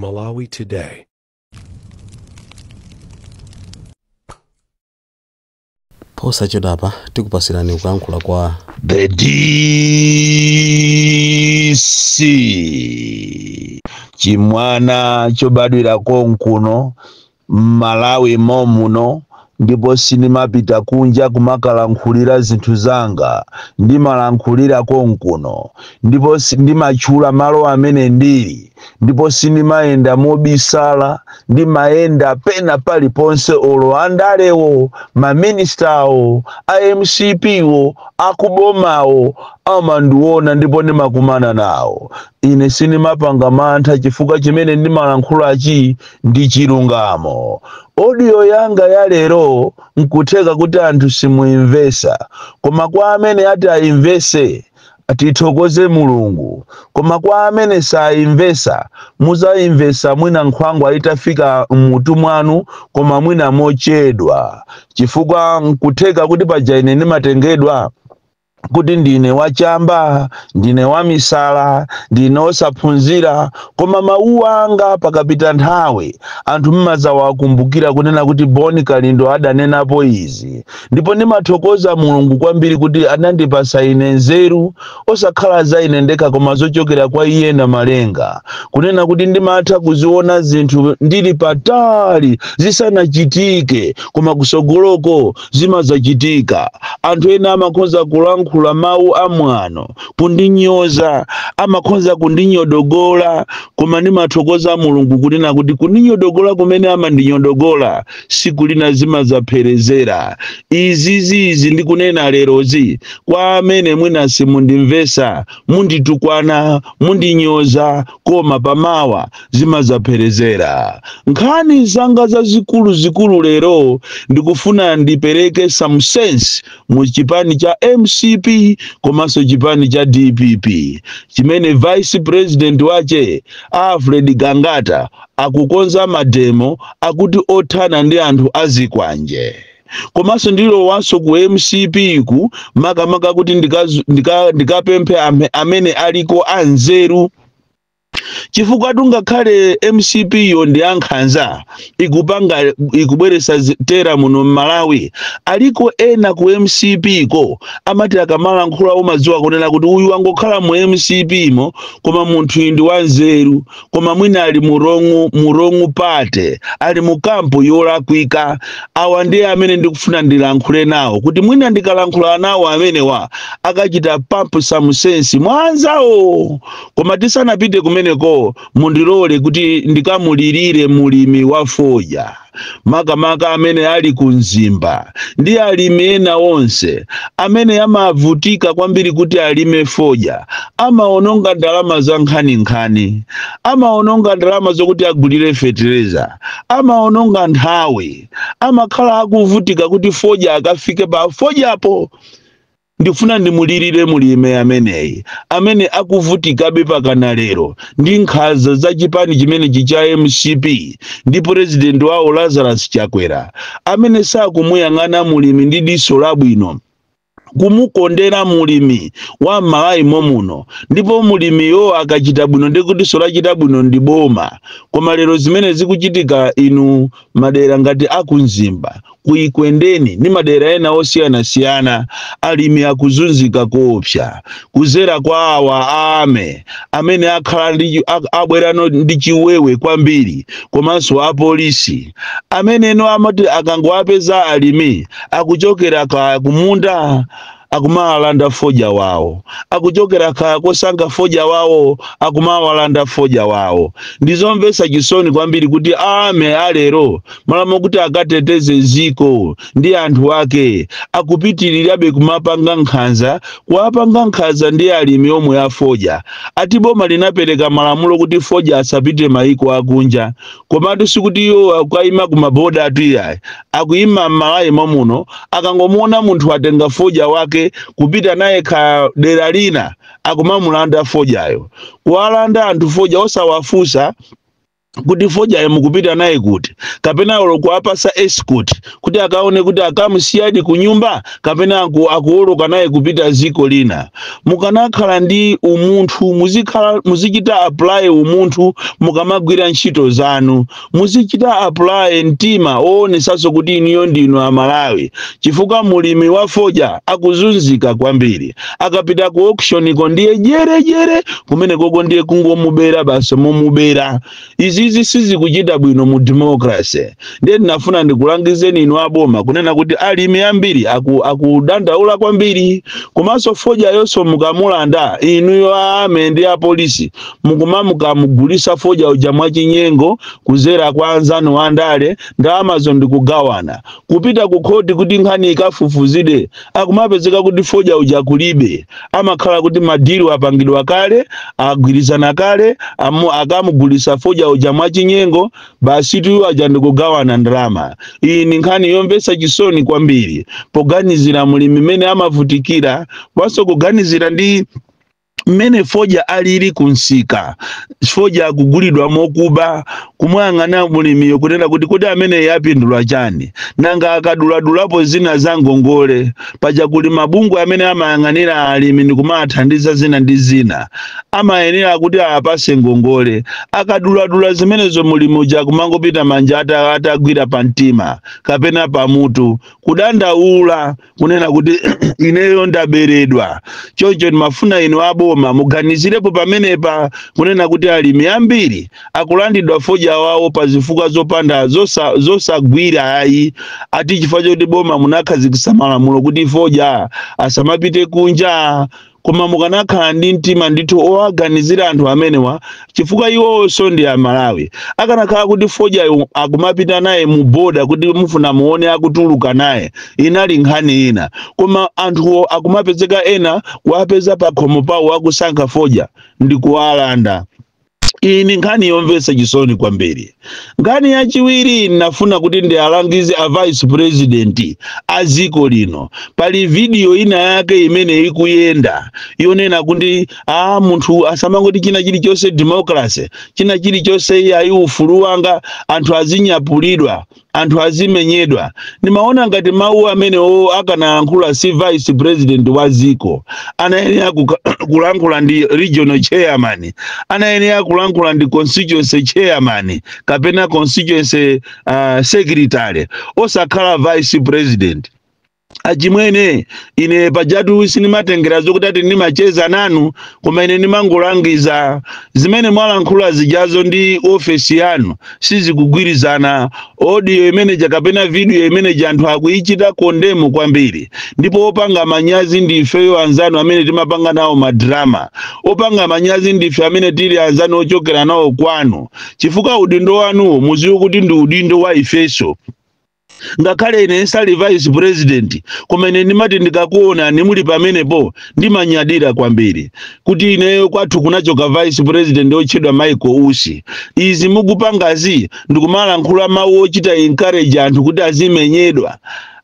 Malawi Today. Posa chodapa tikupasirani kuyankhula kwa the DC chimwana chobadwira konkuno Malawi momuno ndipo sinimapita kunja kumakalankhulira zinthu zanga ndimalankhulira konkuno ndipo ndimachula malo amene ndili ndipo sinimayenda mobisala ndimayenda pena paliponse olo andalewo maministawo MCPwo akubomawo amandiona ndipo ndimakumana nawo. Ine sinimapanga mantha chifukwa chimene ndimalankhulachi ndi chilungamo. Audio yanga ya lero nkutheka kuti anthu simuimvesa, koma kwa amene ati aimvese atithokoze Mulungu, koma kwa amene saimvesa muzaimvesa mwina nkhwangwa itafika mmutu mwanu, koma mwina mochedwa, chifukwa nkutheka kuti paja ine ndimatengedwa kuti ndine wachamba, ndine wamisala, ndine osaphunzira, koma mawu anga pakapita nthawi anthu mmazawakumbukira kunena kuti Boni Kalindo adanenapo izi. Ndipo ndimathokoza Mulungu kwambiri kuti anandipasa ine nzeru osakhala za ine ndekha koma zochokera kwa Iye na malenga, kunena kuti ndimatha kuziona zinthu ndili patali zisanachitike koma kusogoloko zimazachitika. Anthu ena amakhoza kulankhula mawu amwano kundinyoza, amakhoza kundinyodogola, koma ndimathokoza Mulungu kunena kuti kundinyodogola kumene amandinyodogola sikulina zimazapherezera. Izi ndikunena lerozi kwa amene mwina simundimvesa, munditukwana, mundinyoza, koma pamawa zimazapherezera. Nkhani zanga za zikulu lero ndikufuna ndipereke some sense mu chipani cha MCP komanso chipani cha DPP chimene Vice President wache Alfred Gangata akukonza mademo akuti othana ndi anthu azikwanje. Komanso ndilo wanso ku MCP ku makamaka kuti ndikapemphe amene aliko anzeru, chifukwa tungakhale MCP yo ndi ankhanza ikubweresa tera muno Malawi, aliko ena ku MCP ko amati akamalankhula umadziwa kunena kuti uyu wangokhala mu MCP mo koma munthu ndi wanzeru, koma mwina ali murongo pate, ali mu kampu yolakwika. Awa ndi amene ndikufuna ndilankhule nawo kuti mwina ndikalankhula nawo amenewa akachita pump some sense mwanzawo. Koma tisanapite kumeneko mundilole kuti ndikamulirire mulimi wa foja, makamaka amene ali kunzimba ndi alimi ena onse amene amavutika kwambiri kuti alime foja, amaononga ndalama za nkhani, amaononga ndalama zokuti agulire fertilizer, amaononga nthawi, amakhala akuvutika kuti foja akafike pa fojapo. Ndifuna ndimulirire mulime ameneyi amene akuvutikabe pakana lero ndi nkhanza za chipani chimene chicha MCP ndi president wawo Lazarus Chakwera amene sakumuyang'ana mulimi ndi diso labwino, kumukondera mulimi wa Malawi momuno, ndipo mulimi yo akachita bwino ndikuti solachita bwino ndi boma. Koma lero zimene zikuchitika inu madera ngati akunzimba kuikwendeni ni madera ena osiyana alimi akuzunzika koopsa kuzera kwa awa amene akhala abwerano ndi chiwewe kwambiri, komanso apolisi amene eno amati akangowapeza alimi akuchokera kumunda akumawalanda foja wawo, akuchokera kosanga foja wawo akumawalanda foja wawo. Ndizomvesa chisoni kwambiri kuti alero malamo kuti akateteze ziko ndi anthu ake akupitirirabe kumapanga nkhanza, kuwapanga nkhanza ndi alimi omwe ya foja. Ati boma linapereka malamulo kuti foja asapite maiko akunja, komatu sikuti yo akayima kumaboda atuyayi, akuyima Malawi momuno akangomuona munthu atenga foja wake kupita naye ka dera lina akumamulanda fojayo. Kuwalanda anthu foja osawafusa kuti foja mukupita naye kuti kapena kuapasa escort kuti akaone kuti akamusiyadi kunyumba kapena akuoloka naye kupita ziko lina. Mukanakhala ndi umunthu, muzichita apply umunthu mukamagwira ntchito zanu, muzichita apply mtima oonesanso kuti iniyo ndinu Amalawi, chifukwa mulimi wa foja akuzunzika kwambiri. Akapita ku auction ko ndiye jere kumene koko ndiye kungomubera basi momubera. Izi sizikuchita bwino mu democracy. Ndiye ndinafuna ndikulangizeni inu aboma kunena kuti alimi ambiri akudandaula kwambiri, komanso foja yonso mukamulanda inuyo amende a polisi mukamugulisa foja uja mwachinyengo kuzera kwa anzanu andale ndalamazo ndikugawana kupita ku khoti kuti nkhani ikafufuzide. Akumapezeka kuti foja uja kulibe, amakhala kuti madili apangidwa kale, agwirizana kale, akamugulisa foja uja mwachinyengo basi tu aja ndikugawana ndalama. Iyi ni nkhani yomvetsa chisoni kwambiri poganizira mulimi mene amavutikira, waso kuganizira ndi mene foja alili kunsika. Foja akugulidwa mokuba, kumwang'ana mulimiyo kunena kuti kodi amene yapindula chani, nanga akaduladulapo zina za ngongole paja kuli mabungwe amene amayang'anira alimi ndi kumathandiza zina ndi zina, amayenera kuti apase ngongole. Akaduladula zimenezo mulimi uja kumangopita manja atagwira pa mtima kapena pamutu kudandaula kunena kuti ineyo ndaberedwa. Choncho ndimafuna inu aboma muganizirepo pamenepa kunena kuti alimi ambiri akulandidwa foja wawo pa zifukwa zopanda zosagwira ayi. Ati chifukwa choti boma munakhazikitsa malamulo kuti foja asamapite kunja, koma mukanakhala ndi mtima ndithu owaganizira anthu amenewa chifukwa iwonso ndi Amalawi. Akanakhala kuti foja akumapita naye mu boda kuti mufuna muone akutuluka naye inali nkhani ina, koma anthu akumapezeka ena kuapeza pa khomo pawo akusankha foja ndi kuwalanda. Iyi ni nkhani yomvetsa chisoni kwambiri. Nkhani yachiwiri nafuna kuti ndi alangize a vice president aziko lino. Pali video ina yake imene ikuyenda yonena kuti munthu asamangoti china chilichonse democracy, china chilichonse yayi ufulu wanga, anthu azinyapulidwa, anthu azimenyedwa. Nimaona ngati mawu amene akanayankhula si vice president wa ziko, anayenera kulankhula ndi regional chairman, anayenera kulankhula ndi constituency chairman kapena constituency secretary, osakhala vice president. Achimwene ine pajatu sinimatengera zokuti ati ndimacheza nanu, koma ine ndimangolangiza zimene mwalankhula zijazo ndi ofesi yanu sizikugwirizana. Audio imene kapena video imene anthu akuichita kondemu kwambiri, ndipo opanga manyazi ndi ifeyo anzanu amene timapanga nawo madrama. Opanga manyazi ndi ife amene tili anzanu ochokera nawo kwanu, chifukwa udindo wanu muziwe kuti ndi udindo wa ifeso. Ngakhale ine sali vice president, koma ine ndimati ndikakuona nimuli pamenepo ndimanyadira kwambiri kuti ineyo kwathu kunachoka vice president otchedwa Michael Usi. Izi mukupangazi ndikumalankhula mawu ochita encourage anthu kuti azimenyedwa,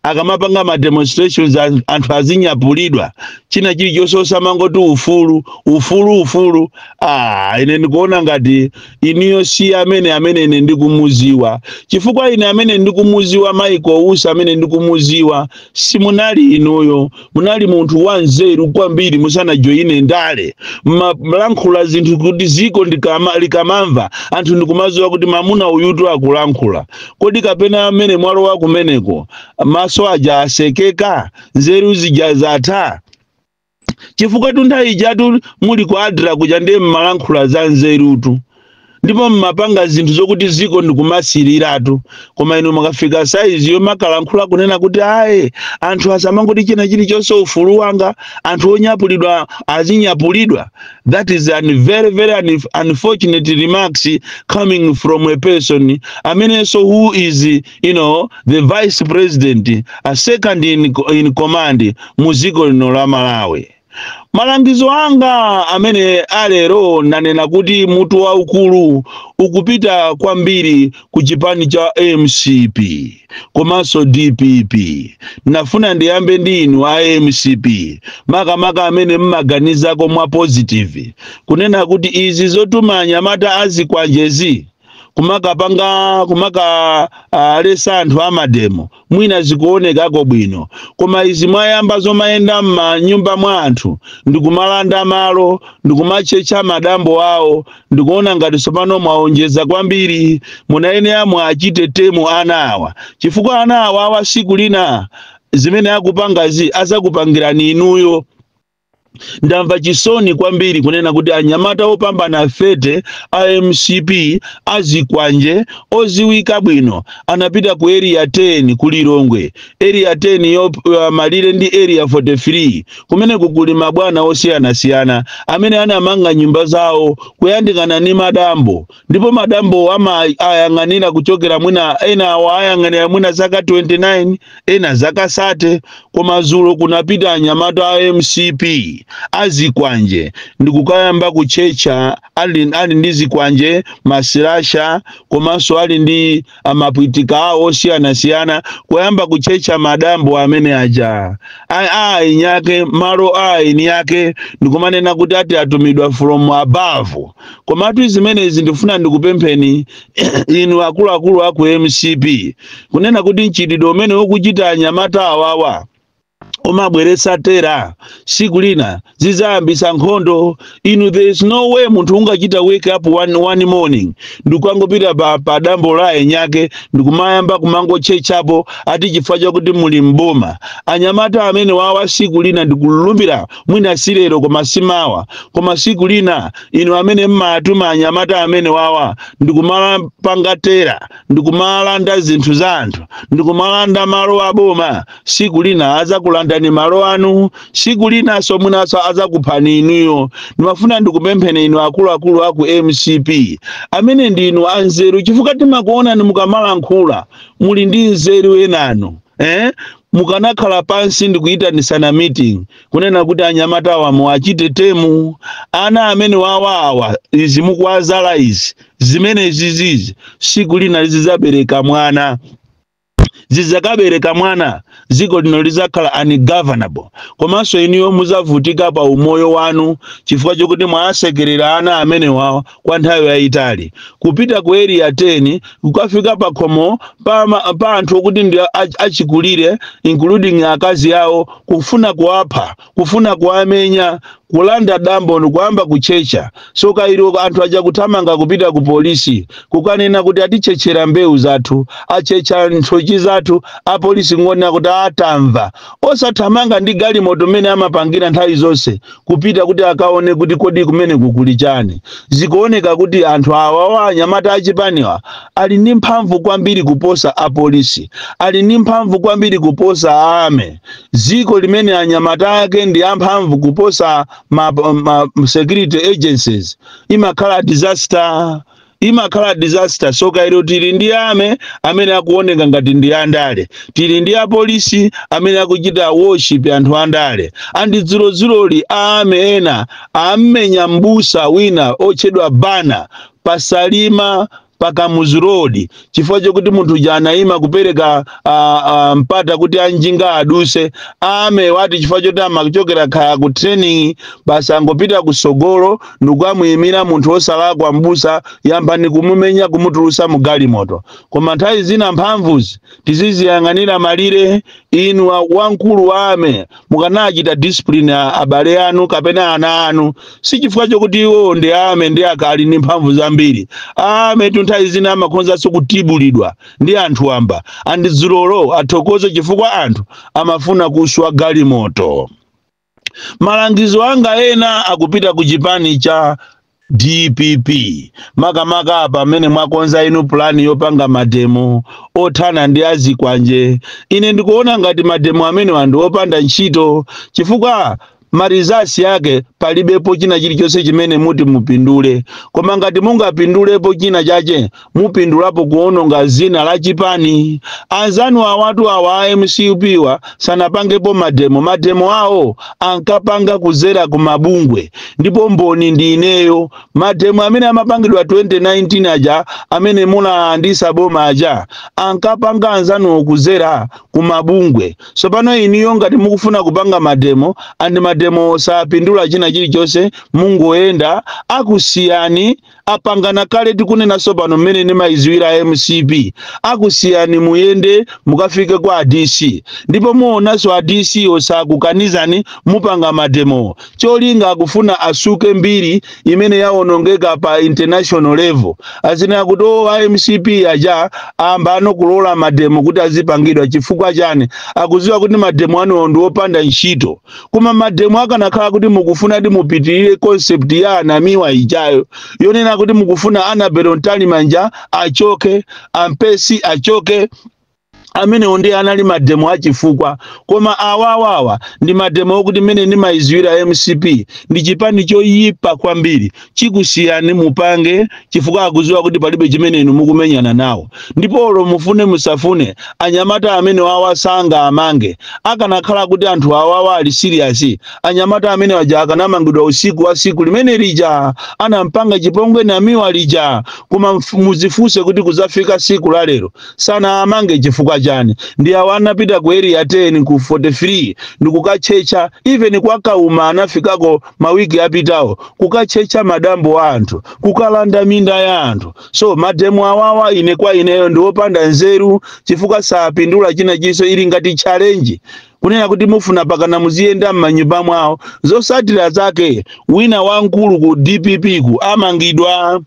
akamapanga ma demonstrations anthu azinyapulidwa, china chilichonse osamangoti ufulu. Ine ndikuona ngati iniyo si amene ine ndikumuziwa, chifukwa ine amene ndikumuziwa Michael Usi amene ndikumuziwa simunali inuyo, munali munthu wanzeru kwambiri musana joine ndale mlankhula zinthu kuti ziko likamamva anthu ndikumaziwa kuti mamuna uyutu akulankhula. Kodi kapena amene mwalowa kumeneko maso aja asekeka, nzeru zija zatha, chifukwa nthawi ijatu muli kuadra kuja ndiye mmalankhula za nzerutu, ndipo mmapanga zinthu zokuti ziko ndikumasiratu. Koma inu makafika saizi yomakalankhula kunena kuti anthu asamangoti china chilichonse ufulu wanga, anthu onyapulidwa azinyapulidwa. That is a very very unfortunate remarks coming from a person who is the vice president, a second in command muziko lino la Malawi. Malangizo anga amene alero nanena kuti mutu wa ukulu ukupita kwambiri kuchipani cha MCP komanso DPP. Nafuna ndiyambe ndi inu a MCP makamaka amene mmaganizako mwa positive kunena kuti izi zotuma anyamata azikwanjezi kumaka alesa anthu amademo mwina zikuonekako bwino, koma izi mwayamba zomayenda m'manyumba mwa anthu ndikumalanda malo ndikumachecha madambo awo, ndikuona ngati tsopano mwaonjeza kwambiri, munayenera mwachite temu ana awa, chifukwa ana awa siku lina zimene akupangazi azakupangirani inuyo. Ndamva chisoni kwambiri kunena kuti anyamata opambana fete MCP azikwanje oziwika bwino anapita ku area 10 kulilongwe, area 10 yo malire ndi area 43 kumene kukuli mabwana osiyana-siyana amene anamanga nyumba zawo kuyandikana ni madambo, ndipo madambo ayang'anira kuchokera mwina ena ayang'anira mwina zaka 29 ena zaka 30, koma zulo kunapita anyamata a MCP azikwanje ndikukayamba kuchecha ali ndi zikwanje masilasha komanso ali ndi amapwitika awo osiyana-siyana kuyamba kuchecha madambo amene aja inyake malo ni yake ndikumanena kuti ati atumidwa from above. Komatu zimenezi ndifuna ndikupempheni inu akuluakulu aku MCP kunena kuti nchitidwe umene ukuchita anyamata awawa omabweretsa tera siku lina zizayambisa nkhondo. There is no way munthu ungachita wake up one morning ndikangopita pa dambo la enyake ndikumayamba kumangochechapo ati chifukwa chakuti muli mboma. Anyamata amene wawa siku lina ndikulumbira mwina silero koma simawa, koma siku lina inu amene mmatuma anyamata amene wawa ndikumalapanga tera ndikumalanda zinthu za anthu ndikumalanda malo aboma, siku lina azakulanda ni malo anu, siku lina somunaso azakuphani inuyo. Nimafuna ndikupempheni inu akuluakulu aku MCP amene ndinu anzeru, chifukwa timakuona ni mukamalankhula muli ndi nzeru enanu mukanakhala pansi ndikuitanisana meeting kunena kuti anyamata awa muachite temu ana amene wawawa izi mukwazala izi zimene zizizi siku lina zizabereka mwana, zizakabereka mwana ziko lino lizakhala ungovernable, komanso iniyo muzavutika pa umoyo wanu chifukwa chokuti mwasekerera ana amene wawa kwa nthawi yayitali kupita ku area 10 kukafika pa khomo pa anthu okuti ndi achikulire including akazi yawo kufuna kuwapha, kufuna kuamenya, kulanda dambo ndikuamba kuchecha. So kairo anthu aja kutamanga kupita ku polisi kukanena kuti atichechera mbewu zathu, achecha nthochi zathu, apolisi ngona kuti atamva osathamanga ndi galimoto mene amapangira nthawi zonse kupita kuti akaone kuti kodi kumene kukuli chani. Zikuoneka kuti anthu awa anyamata achipaniwa ali ndi mphamvu kwambiri kuposa apolisi, ali ndi mphamvu kwambiri kuposa ame. Ziko limene anyamata ake ndi amphamvu kuposa security agencies. Imakhala disaster. So kairo tili ndi ame amene akuoneka ngati ndi andale, tili ndi apolisi amene akuchita worship anthu andale, andi dzulozuloli ame ena amenya mbusa wina ochedwa bana pasalima pakamuzu road chifukwa chokuti munthu jana ima kupereka mpata kuti anjinga aduse ame wati chifukwa choti amakuchokera khaya ku training basa angopita kusogolo ndikwamuyimira munthu osalakwa mbusa yambani kumumenya kumutulusa mu galimoto. Koma nthawi zina mphamvuzi tiziziyang'anira malire inu wankulu wame mukanachita discipline abale anu kapena ana anu, si chifukwa chokuti iwo ndi ame ndi akali ndi mphamvu zambiri. Ame nthawi zina amakonza kutibulidwa ndi anthu amba andi dzulolo athokoze chifukwa anthu amafuna kuswa galimoto. Malangizo anga ena akupita ku chipani cha DPP makamaka apa amene mwakonza inu plani yopanga mademo othana ndi azikwanje. Ine ndikuona ngati mademo amene wandu opanda ntchito chifukwa marizasi yake palibepo china chilichonse chimene muti mupindule. Koma ngati mungapindulepo china chache mupindulapo kuononga zina la chipani. Anzanu wa watu awa MCP wa sanapangepo mademo awo ankapanga kuzera kumabungwe, ndipo mboni ndi ineyo. Mademo amene amapangidwa 2019 aja amene munaandisa boma aja ankapanga anzanu kuzera kumabungwe. So pano iniyo ngati mukufuna kupanga mademo andi mademo sapindula china chilichonse mungoenda akusiyani apangana kale tikunena sopano mmene nimayiziwira MCP akusiyani muyende mukafike kwa DC ndipo muonanso a DC osakukanizani mupanga mademo cholinga akufuna asuke mbiri imene yaonongeka pa international level azina kuti MCP aja amba anokulola mademo kuti azipangidwa chifukwa chani akuziwa kuti mademo ano ndi opanda ntchito kuma mademo akanakhala kuti mukufuna ndi mupitirire concept ya anamiwa ijayo yonena kuti mukufuna Annabel Ntalimanja achoke Ampesi achoke amene ndi anali mademo achifukwa koma awawawa ndi mademo okuti mene nimayiziwira MCP ndi chipani choyipa kwambiri chikusiyani mupange chifukwa akuziwa kuti palibe chimene inu mukumenyana nawo ndipo olo mufune musafune anyamata amene wawasanga amange akanakhala kuti anthu awawa ali serious anyamata amene waja akanamangidwa usiku wa siku limene lija anampanga chipongwe namiwa lija kuma muzifuse kuti kuzafika siku la lero sana amange chifukwa chani ndi awana pita ku area 10 ku 43 ndikukachecha even kwa kauma anafikako mawiki apitawo kukachecha madambo wa anthu kukalanda minda ya anthu so mademo awawa ine kwa ineyo ndi opanda nzeru chifukwa sapindula china chiso ili ngati challenge kunena kuti mufuna pakana muziyenda m'manyumba mwawo zosatira zake wina wankulu ku DPP ku amangidwa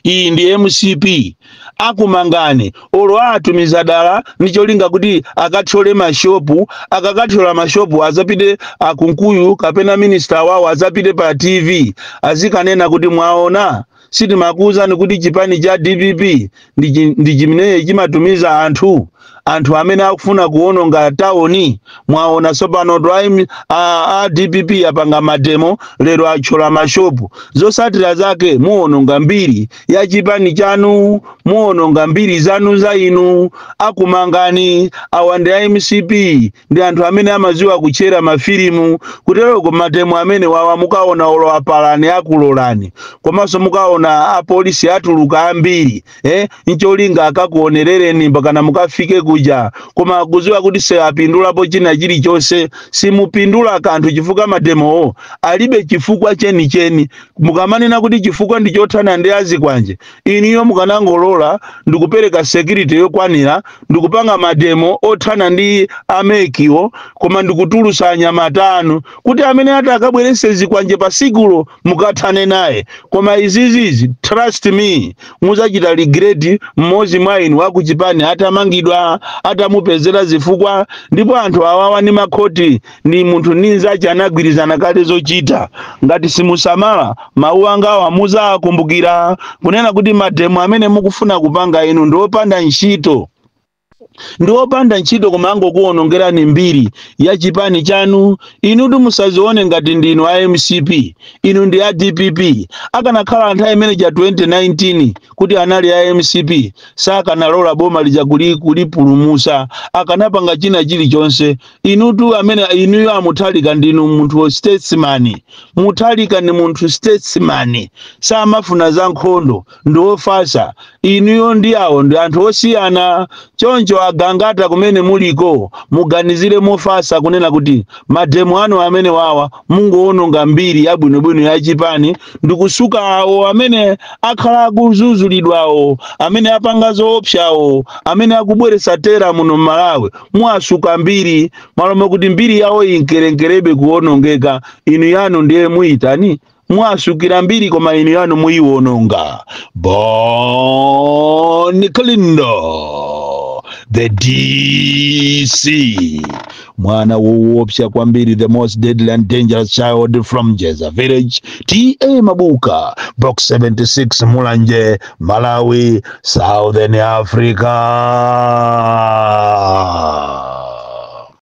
iyi ndi MCP akumangane olo atumiza dala nicholinga kuti akathole mashopu akakathola mashopu azapite akunkuyu kapena minister wawo azapite pa TV azikanena kuti mwaona siti makuzani kuti chipani cha DPP ndi chimene chimatumiza anthu amene akufuna kuononga taoni mwaona sopano a DPP apanga mademo lero achola mashopu zosatira zake muononga mbiri ya chipani chanu muononga mbiri zanu za inu akumangani awande MCP ndi anthu amene amaziwa kuchera mafilimu kutero ku mademo amene wawa mukaona olo apalani akulolani komanso mukaona apolisi atuluka ambiri ncholinga akakuonerereni mpaka mukafike kuja koma kuziwa kuti se apindulapo china chilichonse simupindula kanthu chifukwa mademo alibe chifukwa cheni mukamanena kuti chifukwa ndi chothana ndi azikwanje iniyo mukanangolola ndikupereka security yokwanira ndikupanga mademo othana ndi amekiwo koma ndikutulusa anyamata anu kuti amene atakabwerese zikwanje pasikulo mukathane naye koma izizizi trust me muzachita regret mmozi mwa inu wakuchipani atamangidwa atamupezera zifukwa ndipo anthu awawa ni makhoti ni munthu ninza chanagwirizana kale zochita ngati simusamala mawu angawa muzakumbukira kunena kuti mademo amene mukufuna kupanga inu ndiopanda ntchito ndiopanda ntchito kumango kuonongerani mbiri ya chipani chanu inu musazione ngati ndinu a MCP inu ndi a DPP akanakhala anthu amene ja 2019 kuti anali a MCP sakanalola boma lija kulipulumusa akanapanga china chilichonse inutu amene inuyo amuthalika ndinu munthu statesman muthalika ni munthu statesman samafuna za nkhondo ndiofasa inuyo ndi awo ndi anthu osiyana choncho agangata kumene muliko muganizire mofasa kunena kuti mademo anu amene wawa mungoononga mbiri yabwinobwino ya chipani ndikusuka awo amene akhala kuzuzulidwawo amene apanga zoopsawo amene akubweresa tera muno Malawi mwasuka mbiri malome kuti mbiri yawo inkerenkerebe kuonongeka inu yanu ndiye muitani mwasukira mbiri koma inu yanu muiwononga Boni Kalindo the DC mwana woopsa kwambiri the most deadly and dangerous child from Jeza village TA Mabuka box 76 Mulanje Malawi Southern Africa.